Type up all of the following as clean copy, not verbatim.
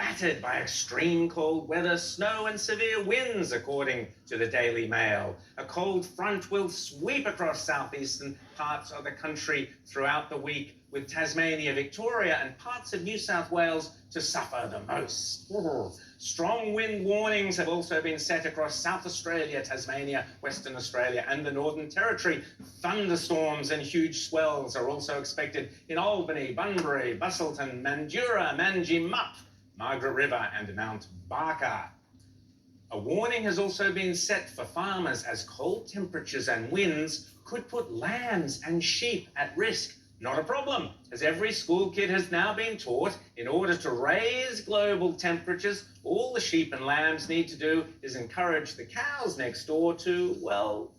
battered by extreme cold weather, snow and severe winds, according to the Daily Mail. A cold front will sweep across southeastern parts of the country throughout the week, with Tasmania, Victoria and parts of New South Wales to suffer the most. Strong wind warnings have also been set across South Australia, Tasmania, Western Australia and the Northern Territory. Thunderstorms and huge swells are also expected in Albany, Bunbury, Busselton, Mandurah, Manjimup, Margaret River and Mount Barker. A warning has also been set for farmers as cold temperatures and winds could put lambs and sheep at risk. Not a problem, as every school kid has now been taught, in order to raise global temperatures, all the sheep and lambs need to do is encourage the cows next door to, well,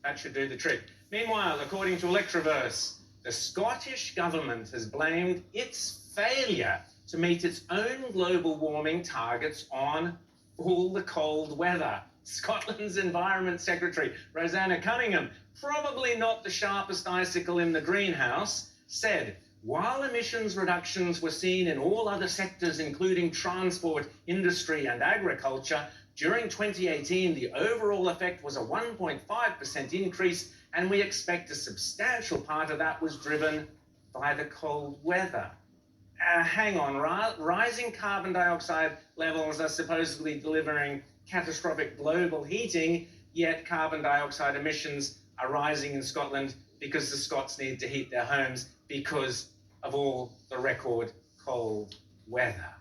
that should do the trick. Meanwhile, according to Electroverse, the Scottish government has blamed its failure to meet its own global warming targets on all the cold weather. Scotland's Environment Secretary, Rosanna Cunningham, probably not the sharpest icicle in the greenhouse, said, while emissions reductions were seen in all other sectors, including transport, industry and agriculture, during 2018, the overall effect was a 1.5% increase, and we expect a substantial part of that was driven by the cold weather. Hang on, rising carbon dioxide levels are supposedly delivering catastrophic global heating, yet carbon dioxide emissions are rising in Scotland because the Scots need to heat their homes because of all the record cold weather.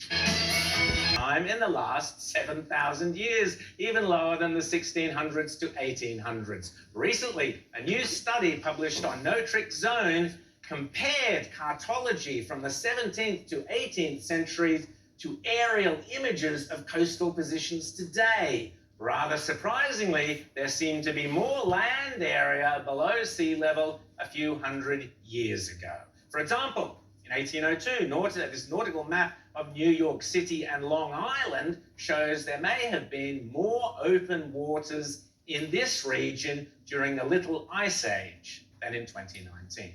Time in the last 7,000 years, even lower than the 1600s to 1800s. Recently, a new study published on No Trick Zone compared cartology from the 17th to 18th centuries to aerial images of coastal positions today. Rather surprisingly, there seemed to be more land area below sea level a few hundred years ago. For example, in 1802, this nautical map of New York City and Long Island shows there may have been more open waters in this region during the Little Ice Age than in 2019.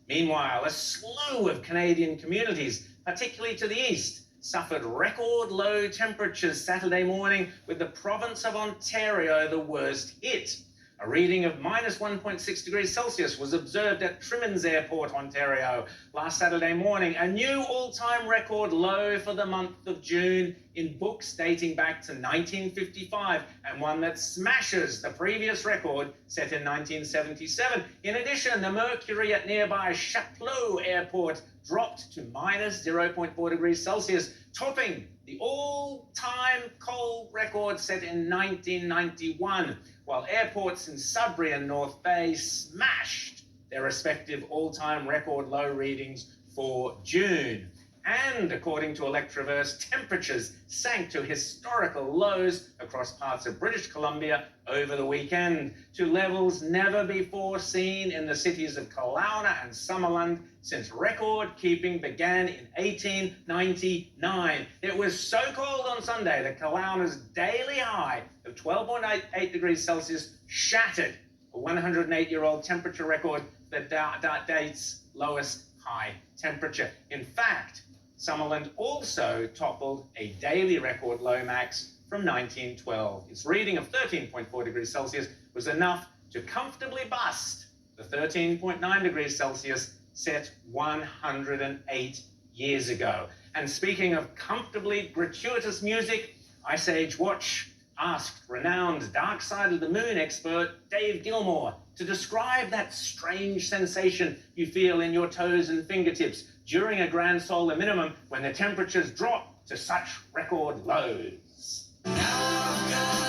Meanwhile, a slew of Canadian communities, particularly to the east, suffered record low temperatures Saturday morning, with the province of Ontario the worst hit. A reading of minus 1.6 degrees Celsius was observed at Timmins Airport, Ontario, last Saturday morning, a new all-time record low for the month of June in books dating back to 1955, and one that smashes the previous record set in 1977. In addition, the mercury at nearby Chapleau Airport dropped to minus 0.4 degrees Celsius, topping the all-time cold record set in 1991, while airports in Sudbury and North Bay smashed their respective all-time record low readings for June. And according to Electroverse, temperatures sank to historical lows across parts of British Columbia over the weekend, to levels never before seen in the cities of Kelowna and Summerland since record keeping began in 1899. It was so cold on Sunday that Kelowna's daily high of 12.8 degrees Celsius shattered a 108-year-old temperature record that dates lowest high temperature. In fact, Summerland also toppled a daily record low max from 1912. Its reading of 13.4 degrees Celsius was enough to comfortably bust the 13.9 degrees Celsius set 108 years ago. And speaking of comfortably gratuitous music, Ice Age Watch asked renowned Dark Side of the Moon expert Dave Gilmore to describe that strange sensation you feel in your toes and fingertips during a grand solar minimum when the temperatures drop to such record lows. Now